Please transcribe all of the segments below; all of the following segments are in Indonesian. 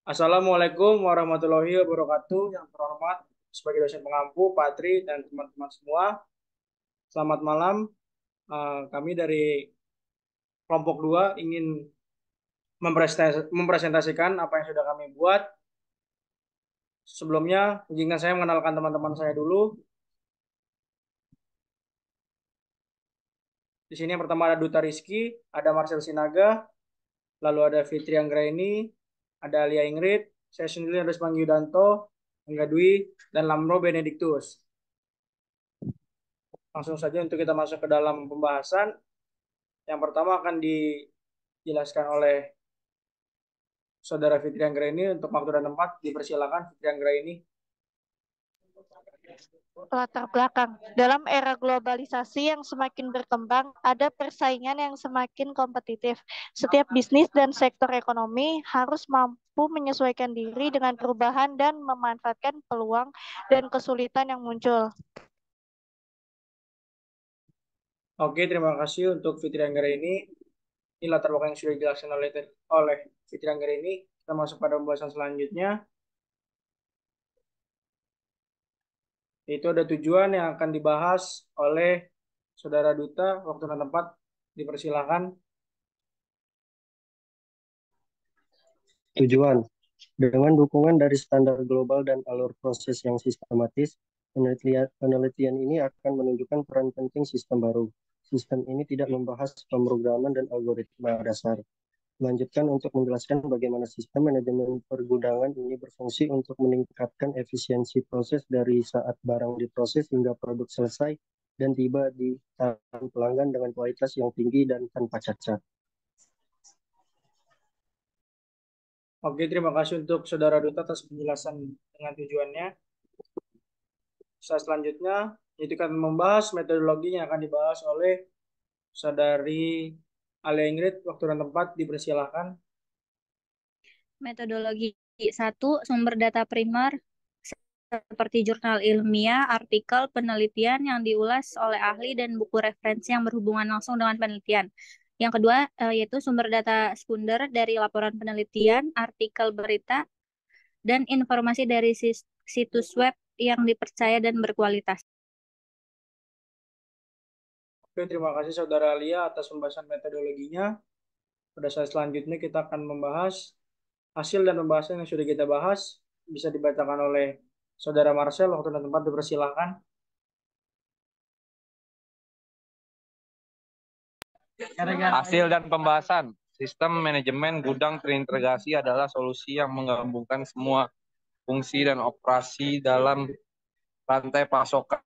Assalamualaikum warahmatullahi wabarakatuh. Yang terhormat sebagai dosen pengampu, Pak Tri, dan teman-teman semua. Selamat malam. Kami dari kelompok 2 ingin mempresentasikan apa yang sudah kami buat. Sebelumnya, izinkan saya mengenalkan teman-teman saya dulu. Di sini yang pertama ada Duta Rizky, ada Marcel Sinaga, lalu ada Fitri Anggraini, ada Alia Ingrid, saya sendiri Rizman Mangyudanto, Angga Dwi, dan Lamro Benediktus. Langsung saja untuk kita masuk ke dalam pembahasan. Yang pertama akan dijelaskan oleh Saudara Fitri Anggraini. Untuk waktu dan tempat dipersilakan Fitri Anggraini. Latar belakang. Dalam era globalisasi yang semakin berkembang, ada persaingan yang semakin kompetitif. Setiap bisnis dan sektor ekonomi harus mampu menyesuaikan diri dengan perubahan dan memanfaatkan peluang dan kesulitan yang muncul. Oke, terima kasih untuk Fitri Anggraini. Ini latar belakang yang sudah dijelaskan oleh Fitri Anggraini. Kita masuk pada pembahasan selanjutnya. Itu ada tujuan yang akan dibahas oleh Saudara Duta. Waktu dan tempat dipersilakan. Tujuan, dengan dukungan dari standar global dan alur proses yang sistematis, penelitian ini akan menunjukkan peran penting sistem baru. Sistem ini tidak membahas pemrograman dan algoritma dasar. Melanjutkan untuk menjelaskan bagaimana sistem manajemen pergudangan ini berfungsi untuk meningkatkan efisiensi proses dari saat barang diproses hingga produk selesai dan tiba di tangan pelanggan dengan kualitas yang tinggi dan tanpa cacat. Oke, terima kasih untuk Saudara Duta atas penjelasan dengan tujuannya. Selanjutnya, itu akan membahas metodologi yang akan dibahas oleh Saudari Alia Ingrid. Waktu dan tempat dipersilakan. Metodologi 1, sumber data primer seperti jurnal ilmiah, artikel, penelitian yang diulas oleh ahli dan buku referensi yang berhubungan langsung dengan penelitian. Yang kedua, yaitu sumber data sekunder dari laporan penelitian, artikel berita, dan informasi dari situs web yang dipercaya dan berkualitas. Oke, terima kasih Saudara Alia atas pembahasan metodologinya. Pada saat selanjutnya kita akan membahas hasil dan pembahasan yang sudah kita bahas. Bisa dibacakan oleh Saudara Marcel. Waktu dan tempat dipersilakan. Hasil dan pembahasan sistem manajemen gudang terintegrasi adalah solusi yang menggabungkan semua fungsi dan operasi dalam rantai pasokan,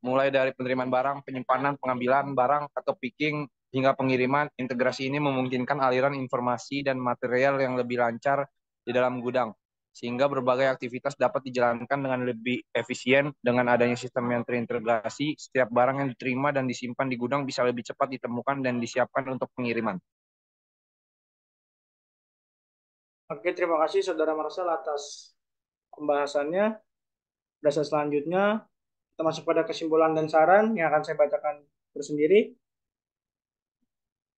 mulai dari penerimaan barang, penyimpanan, pengambilan barang atau picking hingga pengiriman. Integrasi ini memungkinkan aliran informasi dan material yang lebih lancar di dalam gudang, sehingga berbagai aktivitas dapat dijalankan dengan lebih efisien. Dengan adanya sistem yang terintegrasi, setiap barang yang diterima dan disimpan di gudang bisa lebih cepat ditemukan dan disiapkan untuk pengiriman. Oke, terima kasih Saudara Marcel atas pembahasannya. Pada selanjutnya, kita masuk pada kesimpulan dan saran yang akan saya bacakan tersendiri.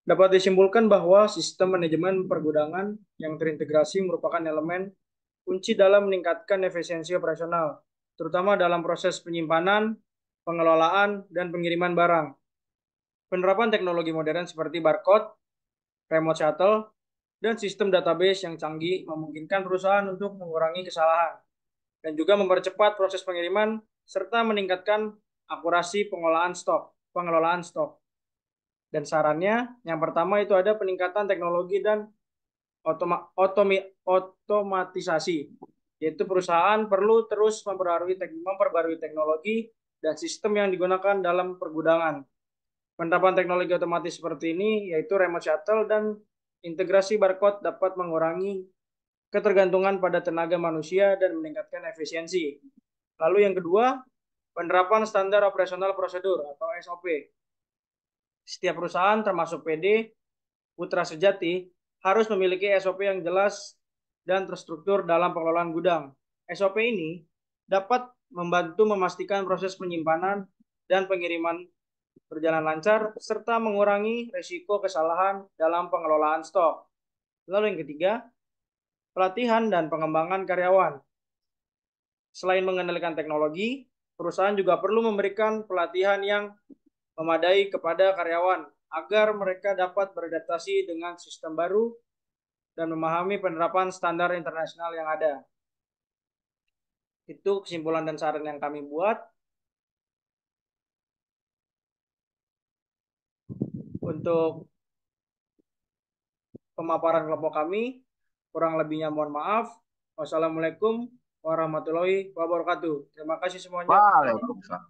Dapat disimpulkan bahwa sistem manajemen pergudangan yang terintegrasi merupakan elemen kunci dalam meningkatkan efisiensi operasional, terutama dalam proses penyimpanan, pengelolaan, dan pengiriman barang. Penerapan teknologi modern seperti barcode, remote shuttle, dan sistem database yang canggih memungkinkan perusahaan untuk mengurangi kesalahan dan juga mempercepat proses pengiriman serta meningkatkan akurasi pengelolaan stok. Dan sarannya, yang pertama itu ada peningkatan teknologi dan otomatisasi, yaitu perusahaan perlu terus memperbarui teknologi dan sistem yang digunakan dalam pergudangan. Penerapan teknologi otomatis seperti ini, yaitu remote shuttle dan integrasi barcode, dapat mengurangi ketergantungan pada tenaga manusia dan meningkatkan efisiensi. Lalu yang kedua, penerapan standar operasional prosedur atau SOP. Setiap perusahaan termasuk PD, Putra Sejati, harus memiliki SOP yang jelas dan terstruktur dalam pengelolaan gudang. SOP ini dapat membantu memastikan proses penyimpanan dan pengiriman berjalan lancar, serta mengurangi risiko kesalahan dalam pengelolaan stok. Lalu yang ketiga, pelatihan, dan pengembangan karyawan. Selain mengendalikan teknologi, perusahaan juga perlu memberikan pelatihan yang memadai kepada karyawan agar mereka dapat beradaptasi dengan sistem baru dan memahami penerapan standar internasional yang ada. Itu kesimpulan dan saran yang kami buat. Untuk pemaparan kelompok kami, kurang lebihnya mohon maaf. Wassalamualaikum warahmatullahi wabarakatuh. Terima kasih semuanya. Waalaikumsalam.